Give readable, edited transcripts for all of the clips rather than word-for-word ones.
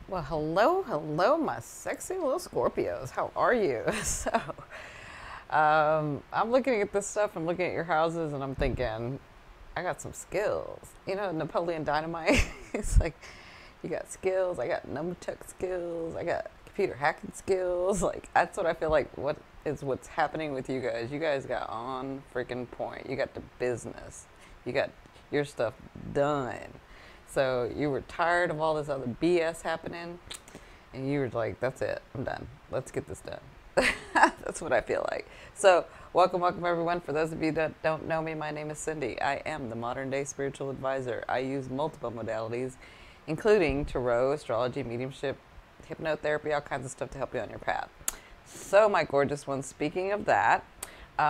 Well, hello, hello, my sexy little Scorpios. How are you? I'm looking at this stuff. I'm looking at your houses, and I'm thinking, I got some skills. You know, Napoleon Dynamite. It's like, you got skills. I got numtuck skills. I got computer hacking skills. Like, that's what I feel like. What's happening with you guys? You guys got on freaking point. You got the business. You got your stuff done. So you were tired of all this other BS happening, and you were like, that's it, I'm done. Let's get this done. That's what I feel like. So welcome, welcome everyone. For those of you that don't know me, my name is Cindy. I am the modern day spiritual advisor. I use multiple modalities, including tarot, astrology, mediumship, hypnotherapy, all kinds of stuff to help you on your path. So my gorgeous ones, speaking of that,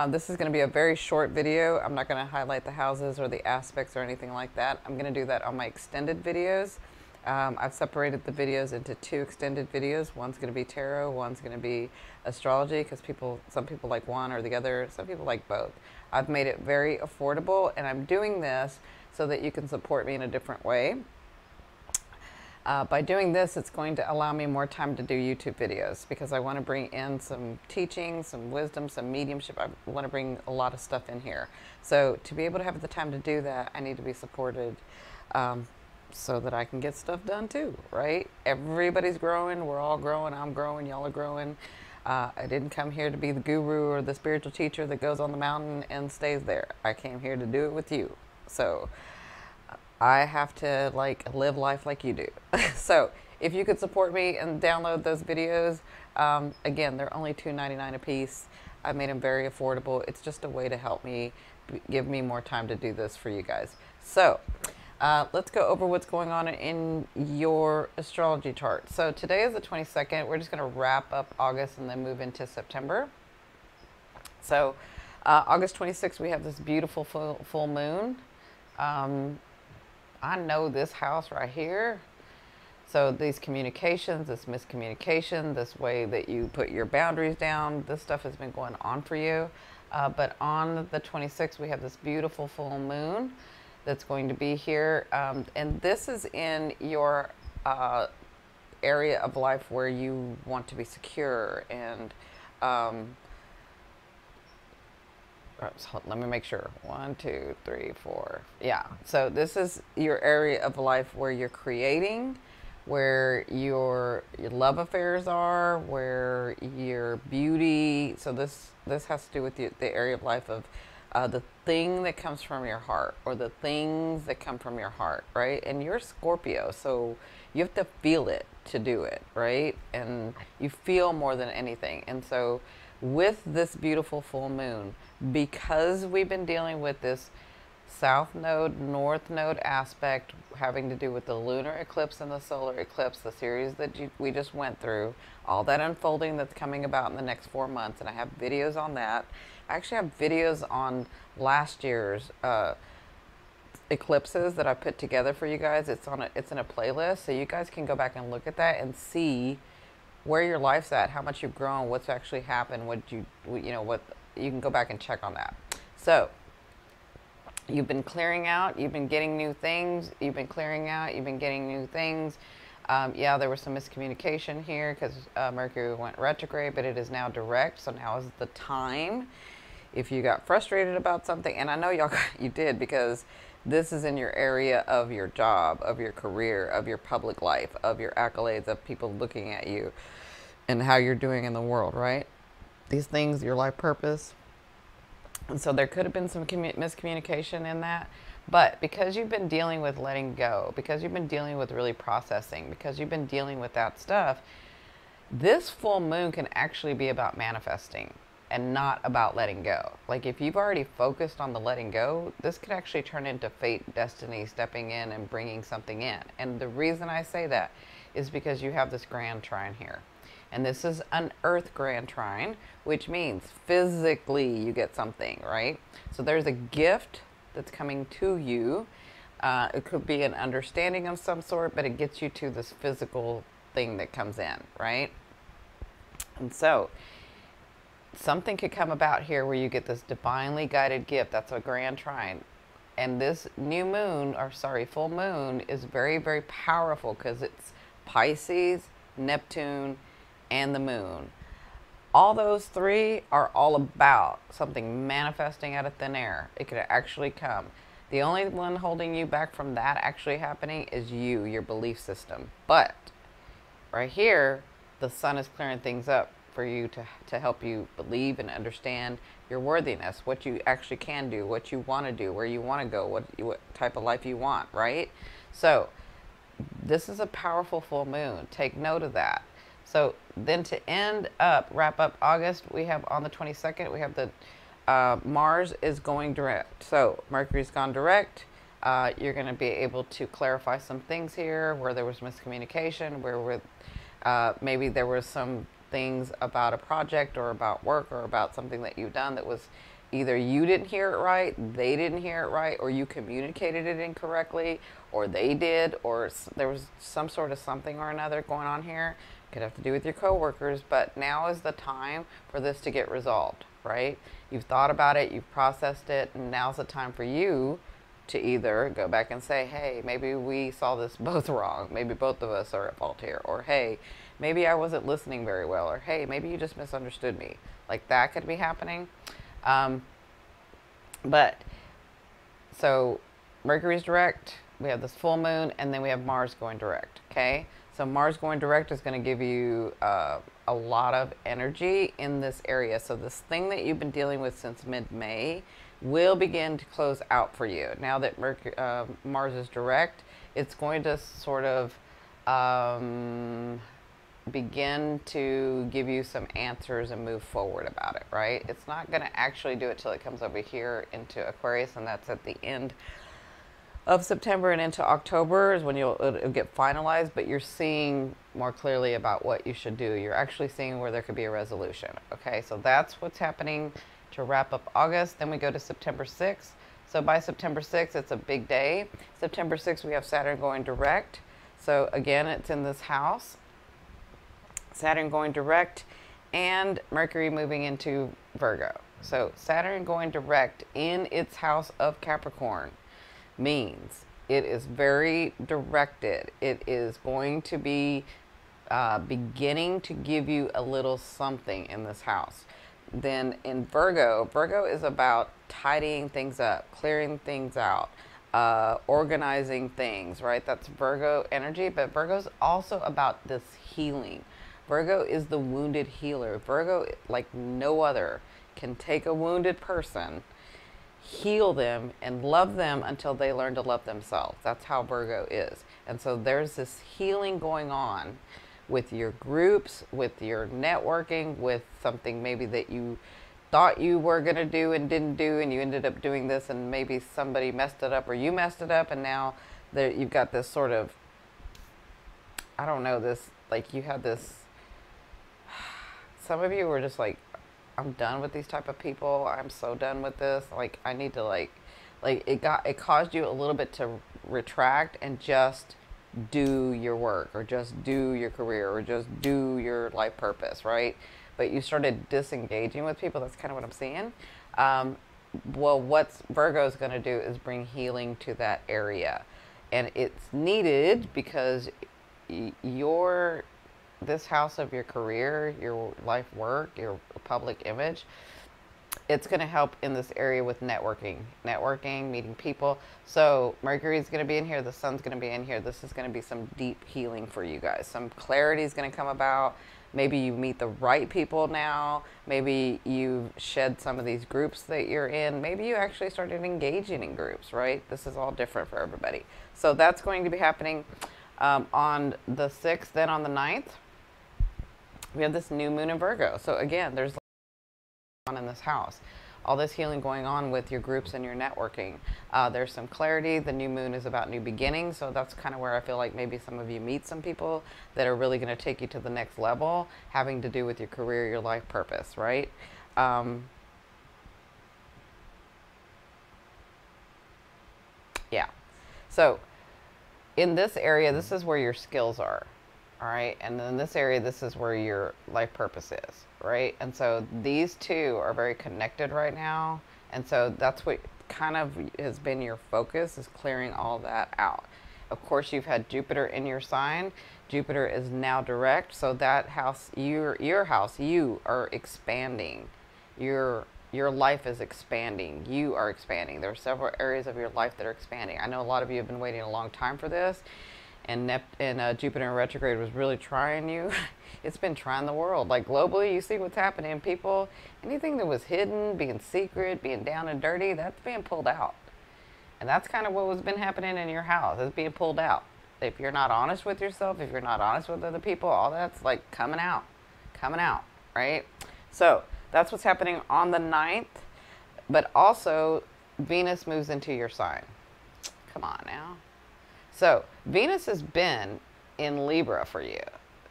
this is going to be a very short video. I'm not going to highlight the houses or the aspects or anything like that. I'm going to do that on my extended videos. I've separated the videos into two extended videos. One's going to be tarot, one's going to be astrology, because some people like one or the other, some people like both. I've made it very affordable, and I'm doing this so that you can support me in a different way. By doing this, it's going to allow me more time to do YouTube videos, because I want to bring in some teaching, some wisdom, some mediumship. I want to bring a lot of stuff in here. So to be able to have the time to do that, I need to be supported so that I can get stuff done too, right? Everybody's growing. We're all growing. I'm growing. Y'all are growing. I didn't come here to be the guru or the spiritual teacher that goes on the mountain and stays there. I came here to do it with you. So I have to live life like you do. So if you could support me and download those videos, again, they're only $2.99 a piece. I made them very affordable. It's just a way to help me, give me more time to do this for you guys. So let's go over what's going on in your astrology chart. So today is the 22nd. We're just going to wrap up August and then move into September. So August 26th, we have this beautiful full moon. I know this house right here. So these communications, this miscommunication, this way that you put your boundaries down, this stuff has been going on for you. But on the 26th, we have this beautiful full moon that's going to be here. And this is in your area of life where you want to be secure and let me make sure. 1, 2, 3, 4. Yeah. So this is your area of life where you're creating, where your love affairs are, where your beauty. So this has to do with the area of life of the thing that comes from your heart, or the things that come from your heart, right? And you're Scorpio, so you have to feel it to do it, right? And you feel more than anything. And so with this beautiful full moon, because we've been dealing with this south node, north node aspect having to do with the lunar eclipse and the solar eclipse, the series that we just went through, all that unfolding that's coming about in the next 4 months, and I have videos on that. I actually have videos on last year's eclipses that I put together for you guys. It's in a playlist, so you guys can go back and look at that and see where your life's at, how much you've grown, what's actually happened, what you can go back and check on that. So you've been clearing out, you've been getting new things, you've been clearing out, you've been getting new things. Yeah, there was some miscommunication here because Mercury went retrograde, but it is now direct. So now is the time. If you got frustrated about something, and I know you did, because this is in your area of your job, of your career, of your public life, of your accolades, of people looking at you and how you're doing in the world, right? These things, your life purpose. And so there could have been some miscommunication in that. But because you've been dealing with letting go, because you've been dealing with really processing, because you've been dealing with that stuff, this full moon can actually be about manifesting and not about letting go. Like if you've already focused on the letting go, this could actually turn into fate, destiny, stepping in and bringing something in. And the reason I say that is because you have this grand trine here. And this is an earth grand trine, which means physically you get something, right? So there's a gift that's coming to you. It could be an understanding of some sort, but it gets you to this physical thing that comes in, right? And so something could come about here where you get this divinely guided gift. That's a grand trine. And this new moon, or sorry, full moon is very, very powerful because it's Pisces, Neptune, and the moon. All those three are all about something manifesting out of thin air. It could actually come. The only one holding you back from that actually happening is you, your belief system. But right here, the sun is clearing things up for you to help you believe and understand your worthiness, what you actually can do, what you want to do, where you want to go, what type of life you want, right? So this is a powerful full moon. Take note of that. So then to wrap up August, we have on the 22nd, we have the Mars is going direct. So Mercury's gone direct. You're going to be able to clarify some things here where there was miscommunication, where maybe there was some things about a project or about work or about something that you've done that was either you didn't hear it right, they didn't hear it right, or you communicated it incorrectly, or they did, or there was some sort of something or another going on here. Could have to do with your coworkers, but now is the time for this to get resolved, right? You've thought about it, you've processed it, and now's the time for you to either go back and say, hey, maybe we saw this both wrong. Maybe both of us are at fault here. Or, hey, maybe I wasn't listening very well. Or, hey, maybe you just misunderstood me. Like, that could be happening. So Mercury's direct, we have this full moon, and then we have Mars going direct, okay? So Mars going direct is going to give you a lot of energy in this area. So this thing that you've been dealing with since mid-May will begin to close out for you. Now that Mars is direct, it's going to sort of begin to give you some answers and move forward about it, right? It's not going to actually do it till it comes over here into Aquarius, and that's at the end of September and into October is when it'll get finalized, but you're seeing more clearly about what you should do. You're actually seeing where there could be a resolution. Okay, so that's what's happening to wrap up August. Then we go to September 6th. So by September 6th, it's a big day. September 6th, we have Saturn going direct. So again, it's in this house. Saturn going direct and Mercury moving into Virgo. So Saturn going direct in its house of Capricorn means it is very directed. It is going to be beginning to give you a little something in this house. Then in Virgo, Virgo is about tidying things up, clearing things out, organizing things, right? That's Virgo energy, but Virgo's also about this healing. Virgo is the wounded healer. Virgo, like no other, can take a wounded person, heal them, and love them until they learn to love themselves. That's how Virgo is. And so there's this healing going on with your groups, with your networking, with something maybe that you thought you were going to do and didn't do, and you ended up doing this, and maybe somebody messed it up or you messed it up, and now you've got this sort of, I don't know, this, like you had this, some of you were just like, I'm done with these type of people. I'm so done with this. Like, I need to like it caused you a little bit to retract and just do your work, or just do your career, or just do your life purpose, right? But you started disengaging with people. That's kind of what I'm seeing. Well, what Virgo is going to do is bring healing to that area, and it's needed because this house of your career, your life work, your public image, it's going to help in this area with networking, meeting people. So Mercury is going to be in here. The sun's going to be in here. This is going to be some deep healing for you guys. Some clarity is going to come about. Maybe you meet the right people now. Maybe you've shed some of these groups that you're in. Maybe you actually started engaging in groups, right? This is all different for everybody. So that's going to be happening on the 6th. Then on the 9th, we have this new moon in Virgo. So again, there's on in this house, all this healing going on with your groups and your networking. There's some clarity. The new moon is about new beginnings, so that's kind of where I feel like maybe some of you meet some people that are really going to take you to the next level, having to do with your career, your life purpose, right? Yeah. So in this area, this is where your skills are. All right, and then this area, this is where your life purpose is, right? And so these two are very connected right now, and so that's what kind of has been your focus, is clearing all that out. Of course, you've had Jupiter in your sign. Jupiter is now direct, so that house, your house, you are expanding. Your life is expanding. You are expanding. There are several areas of your life that are expanding. I know a lot of you have been waiting a long time for this, and Jupiter in retrograde was really trying you. It's been trying the world. Like globally, you see what's happening. People, anything that was hidden, being secret, being down and dirty, that's being pulled out. And that's kind of what was been happening in your house. It's being pulled out. If you're not honest with yourself, if you're not honest with other people, all that's like coming out, right? So that's what's happening on the 9th. But also, Venus moves into your sign. Come on now. So Venus has been in Libra for you,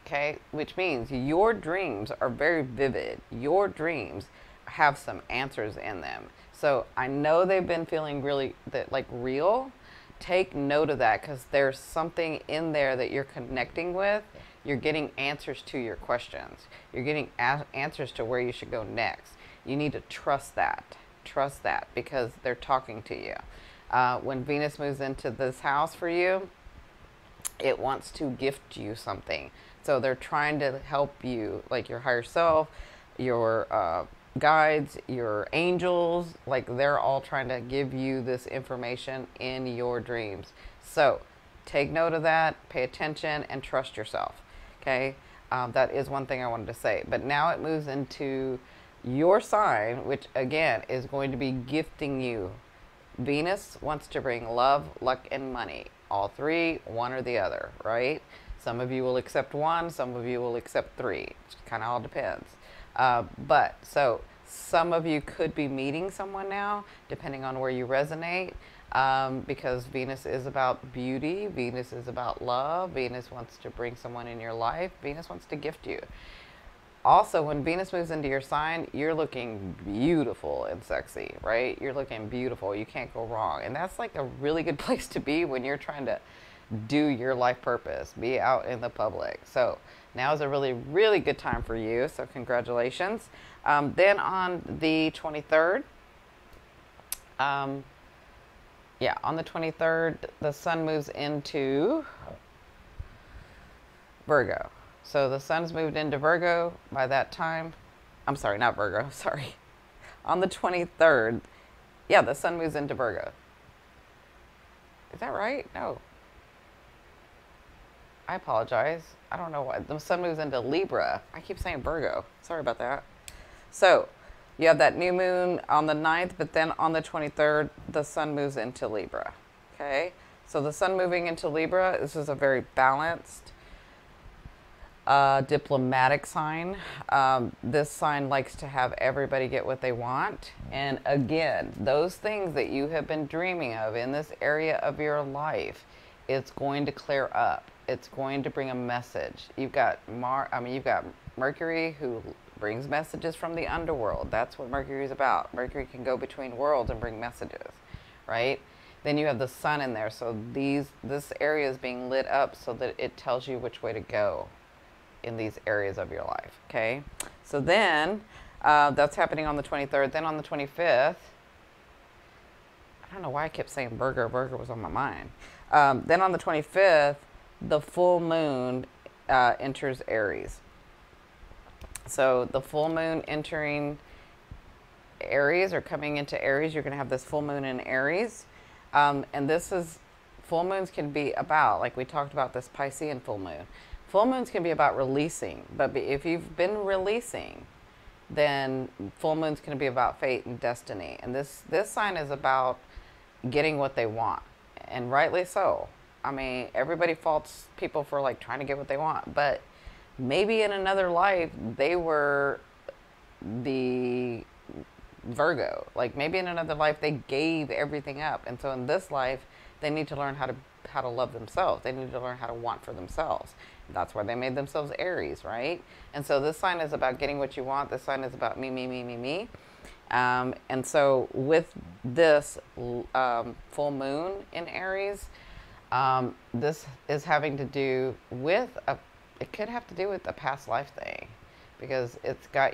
okay? Which means your dreams are very vivid. Your dreams have some answers in them. So I know they've been feeling really real. Take note of that, because there's something in there that you're connecting with. You're getting answers to your questions. You're getting answers to where you should go next. You need to trust that. Trust that, because they're talking to you. When Venus moves into this house for you, it wants to gift you something. So they're trying to help you, like your higher self, your guides, your angels, like they're all trying to give you this information in your dreams. So take note of that, pay attention, and trust yourself. Okay, that is one thing I wanted to say. But now it moves into your sign, which again is going to be gifting you. Venus wants to bring love, luck, and money. All three, one or the other, right? Some of you will accept one, some of you will accept three. It kind of all depends. But so some of you could be meeting someone now, depending on where you resonate, because Venus is about beauty. Venus is about love. Venus wants to bring someone in your life. Venus wants to gift you. Also, when Venus moves into your sign, you're looking beautiful and sexy, right? You're looking beautiful. You can't go wrong. And that's like a really good place to be when you're trying to do your life purpose, be out in the public. So now is a really, really good time for you. So congratulations. Then on the 23rd, on the 23rd, the sun moves into Virgo. So the sun's moved into Virgo by that time. I'm sorry, not Virgo, sorry. On the 23rd, yeah, the sun moves into Virgo. Is that right? No. I apologize. I don't know why. The sun moves into Libra. I keep saying Virgo. Sorry about that. So you have that new moon on the 9th, but then on the 23rd, the sun moves into Libra. Okay? So the sun moving into Libra, this is a very balanced, diplomatic sign. This sign likes to have everybody get what they want. And again, those things that you have been dreaming of in this area of your life, it's going to clear up. It's going to bring a message. You've got you've got Mercury, who brings messages from the underworld. That's what Mercury is about. Mercury can go between worlds and bring messages, right? Then you have the sun in there. So this area is being lit up so that it tells you which way to go in these areas of your life, okay? So then, that's happening on the 23rd. Then on the 25th, I don't know why I kept saying Virgo. Virgo was on my mind. Then on the 25th, the full moon enters Aries. So the full moon entering Aries, or coming into Aries, you're going to have this full moon in Aries. And this is, full moons can be about, like we talked about this Piscean full moon. Full moons can be about releasing, but if you've been releasing, then full moons can be about fate and destiny. And this sign is about getting what they want, and rightly so. I mean, everybody faults people for like trying to get what they want, but maybe in another life they were the Virgo. Like maybe in another life they gave everything up, and so in this life they need to learn how to love themselves. They need to learn how to want for themselves. That's why they made themselves Aries, right? And so this sign is about getting what you want. This sign is about me, me, me, me, me. And so with this full moon in Aries, this is having to do with it could have to do with a past life thing, because it's got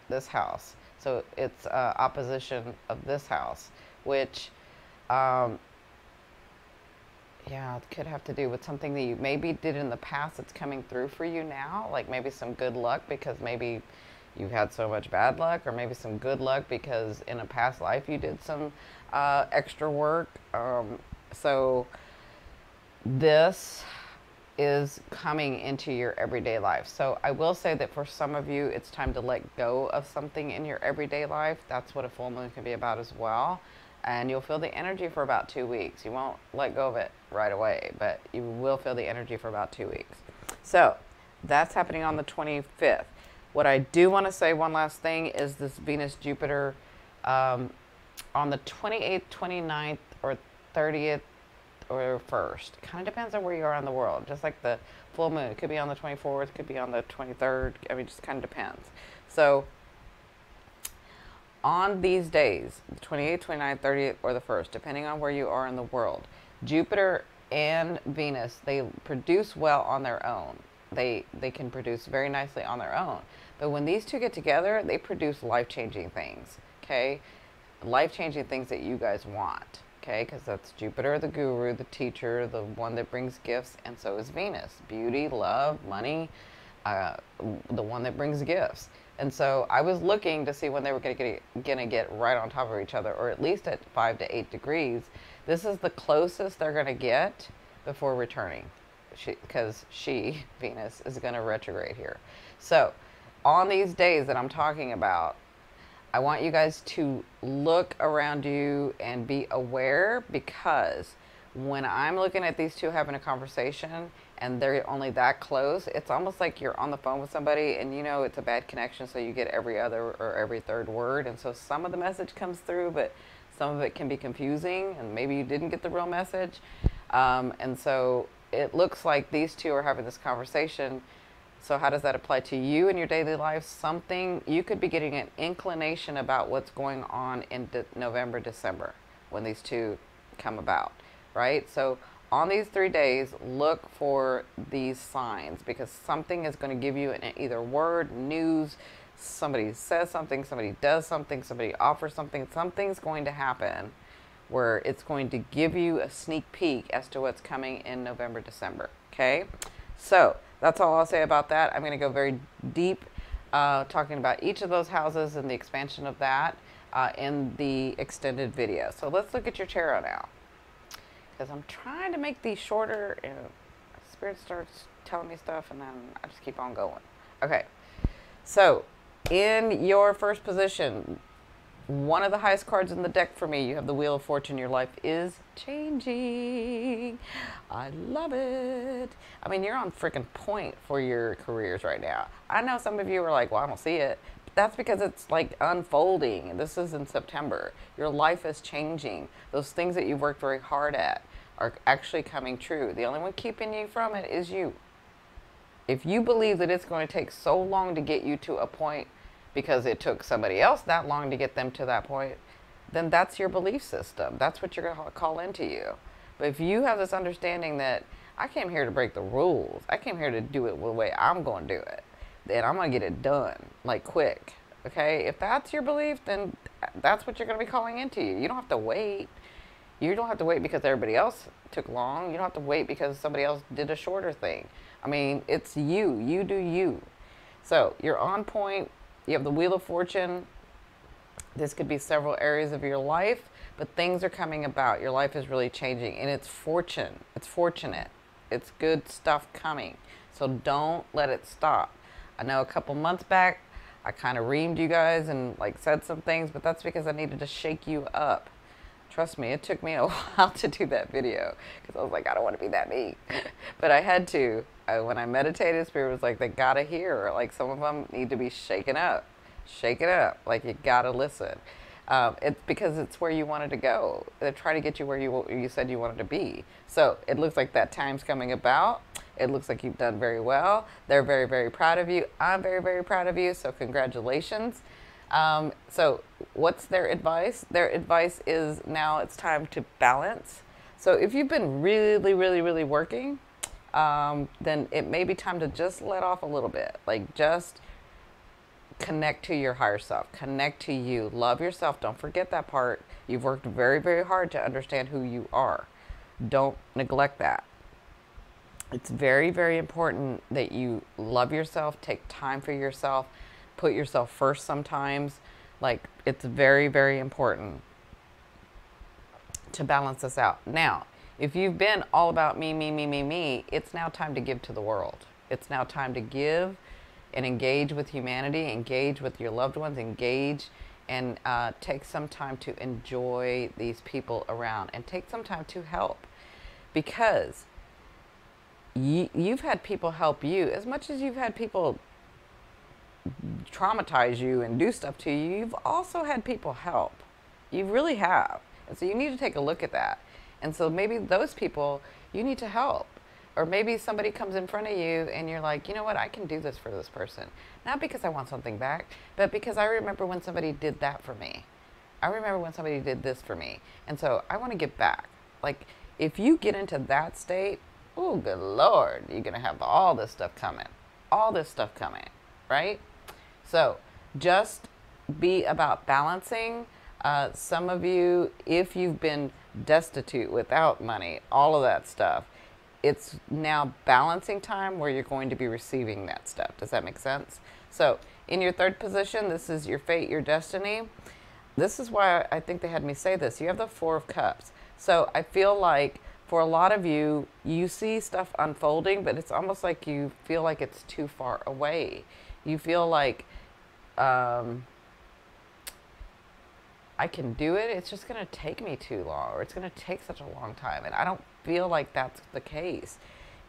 this house. So it's opposition of this house, which Yeah, it could have to do with something that you maybe did in the past that's coming through for you now, like maybe some good luck because maybe you've had so much bad luck, or maybe some good luck because in a past life you did some extra work. So this is coming into your everyday life. So I will say that for some of you, it's time to let go of something in your everyday life. That's what a full moon can be about as well. And you'll feel the energy for about 2 weeks. You won't let go of it right away, but you will feel the energy for about 2 weeks. So that's happening on the 25th. What I do want to say, one last thing, is this Venus Jupiter on the 28th, 29th, or 30th, or 1st. Kind of depends on where you are in the world. Just like the full moon, it could be on the 24th, could be on the 23rd. I mean, just kind of depends. So on these days, the 28th, 29th, 30th, or the 1st, depending on where you are in the world, Jupiter and Venus, they produce well on their own. They can produce very nicely on their own. But when these two get together, they produce life-changing things, okay? Life-changing things that you guys want. Okay, because that's Jupiter, the guru, the teacher, the one that brings gifts, and so is Venus. Beauty, love, money, the one that brings gifts. And so I was looking to see when they were going to get right on top of each other, or at least at 5 to 8 degrees. This is the closest they're going to get before returning, because Venus, is going to retrograde here. So on these days that I'm talking about, I want you guys to look around you and be aware, because when I'm looking at these two having a conversation and they're only that close, it's almost like you're on the phone with somebody and you know it's a bad connection, so you get every other or every third word. And so some of the message comes through, but some of it can be confusing and maybe you didn't get the real message. And so it looks like these two are having this conversation. So how does that apply to you in your daily life? Something, you could be getting an inclination about what's going on in November, December, when these two come about, right? So on these 3 days, look for these signs, because something is going to give you an either word, news, somebody says something, somebody does something, somebody offers something. Something's going to happen where it's going to give you a sneak peek as to what's coming in November, December, okay? So that's all I'll say about that. I'm going to go very deep talking about each of those houses and the expansion of that in the extended video. So let's look at your tarot now, because I'm trying to make these shorter and Spirit starts telling me stuff and then I just keep on going. Okay, so in your first position, one of the highest cards in the deck for me, you have the Wheel of Fortune. Your life is changing. I love it. I mean, you're on freaking point for your careers right now. I know some of you are like, well, I don't see it. But that's because it's like unfolding. This is in September. Your life is changing. Those things that you've worked very hard at are actually coming true. The only one keeping you from it is you. If you believe that it's going to take so long to get you to a point because it took somebody else that long to get them to that point, then that's your belief system. That's what you're going to call into you. But if you have this understanding that I came here to break the rules, I came here to do it the way I'm going to do it, then I'm going to get it done, like quick. Okay? If that's your belief, then that's what you're going to be calling into you. You don't have to wait. You don't have to wait because everybody else took long. You don't have to wait because somebody else did a shorter thing. I mean, it's you. You do you. So you're on point. You have the Wheel of Fortune. This could be several areas of your life, but things are coming about. Your life is really changing, and it's fortune. It's fortunate. It's good stuff coming. So don't let it stop. I know a couple months back, I kind of reamed you guys and like said some things, but that's because I needed to shake you up. Trust me, it took me a while to do that video because I was like, I don't want to be that mean. But I had to. When I meditated, Spirit was like, they got to hear. Like some of them need to be shaken up. Shake it up. Like you got to listen. It's because it's where you wanted to go. They're trying to get you where you said you wanted to be. So it looks like that time's coming about. It looks like you've done very well. They're very, very proud of you. I'm very, very proud of you. So congratulations. So what's their advice? Their advice is now it's time to balance. So if you've been really, really, really working, then it may be time to just let off a little bit. Like just connect to your higher self. Connect to you. Love yourself. Don't forget that part. You've worked very, very hard to understand who you are. Don't neglect that. It's very, very important that you love yourself, take time for yourself, put yourself first sometimes. Like, it's very, very important to balance this out. Now, if you've been all about me, me, me, me, me, it's now time to give to the world. It's now time to give and engage with humanity, engage with your loved ones, engage and take some time to enjoy these people around and take some time to help. Because you've had people help you as much as you've had people traumatize you and do stuff to you. You've also had people help. You really have. And so you need to take a look at that. And so maybe those people you need to help. Or maybe somebody comes in front of you and you're like, you know what, I can do this for this person. Not because I want something back, but because I remember when somebody did that for me. I remember when somebody did this for me. And so I want to give back. Like, if you get into that state, oh, good Lord, you're going to have all this stuff coming. All this stuff coming, right? So just be about balancing. Some of you, if you've been destitute, without money, all of that stuff, it's now balancing time where you're going to be receiving that stuff. Does that make sense? So in your third position, this is your fate, your destiny. This is why I think they had me say this. You have the Four of Cups. So I feel like for a lot of you, you see stuff unfolding, but it's almost like you feel like it's too far away. You feel like, I can do it. It's just going to take me too long, or it's going to take such a long time. And I don't feel like that's the case.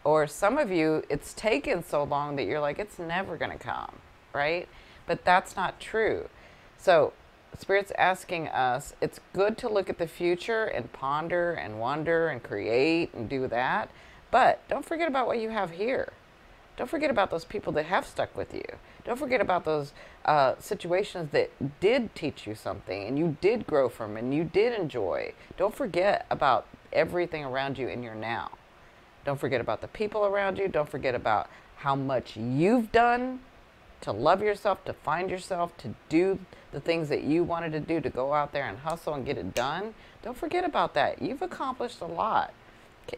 Or some of you, it's taken so long that you're like, it's never going to come, right? But that's not true. So Spirit's asking us, it's good to look at the future and ponder and wonder and create and do that. But don't forget about what you have here. Don't forget about those people that have stuck with you. Don't forget about those situations that did teach you something and you did grow from and you did enjoy. Don't forget about everything around you in your now. Don't forget about the people around you. Don't forget about how much you've done to love yourself, to find yourself, to do the things that you wanted to do, to go out there and hustle and get it done. Don't forget about that. You've accomplished a lot.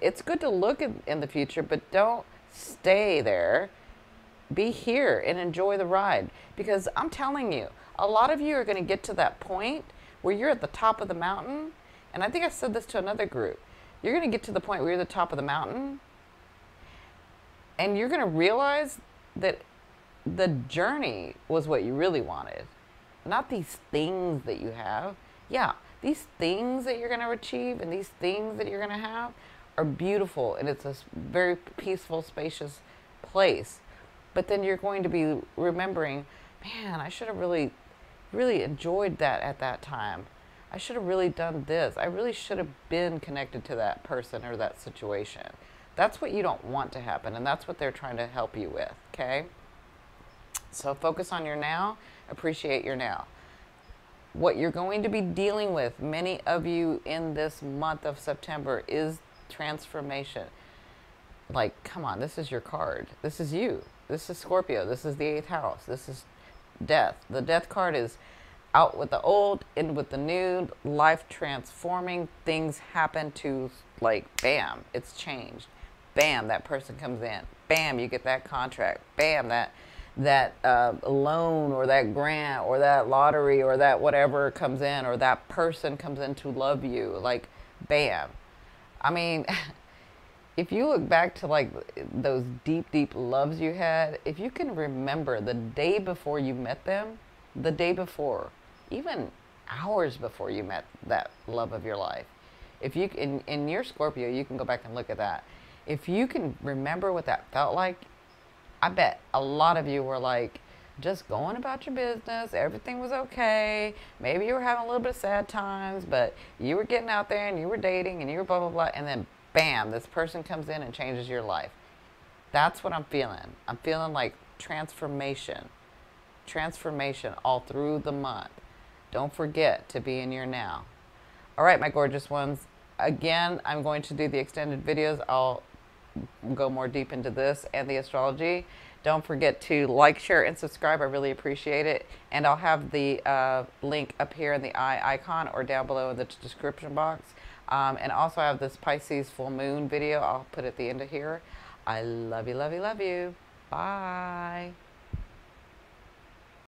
It's good to look in the future, but don't stay there. Be here and enjoy the ride. Because I'm telling you, a lot of you are going to get to that point where you're at the top of the mountain. And I think I said this to another group. You're going to get to the point where you're at the top of the mountain. And you're going to realize that the journey was what you really wanted. Not these things that you have. Yeah, these things that you're going to achieve and these things that you're going to have are beautiful. And it's a very peaceful, spacious place. But then you're going to be remembering, man, I should have really enjoyed that at that time. I should have really done this. I really should have been connected to that person or that situation. That's what you don't want to happen, and that's what they're trying to help you with, okay? So focus on your now, appreciate your now. What you're going to be dealing with, many of you in this month of September, is transformation. Like, come on, this is your card. This is you. This is Scorpio. This is the 8th house. This is death. The death card is out with the old, in with the new, life transforming. Things happen to, like, bam, it's changed. Bam, that person comes in. Bam, you get that contract. Bam, that loan or that grant or that lottery or that whatever comes in, or that person comes in to love you. Like, bam. I mean, if you look back to like those deep, deep loves you had, if you can remember the day before you met them, the day before, even hours before you met that love of your life, if you, in your Scorpio, you can go back and look at that. If you can remember what that felt like, I bet a lot of you were like, just going about your business, everything was okay, maybe you were having a little bit of sad times, but you were getting out there and you were dating and you were blah, blah, blah, and then bam, this person comes in and changes your life. That's what I'm feeling. I'm feeling like transformation. Transformation all through the month. Don't forget to be in your now. All right, my gorgeous ones. Again, I'm going to do the extended videos. I'll go more deep into this and the astrology. Don't forget to like, share, and subscribe. I really appreciate it. And I'll have the link up here in the eye icon or down below in the description box And also I have this Pisces full moon video I'll put at the end of here. I love you, love you, love you. Bye.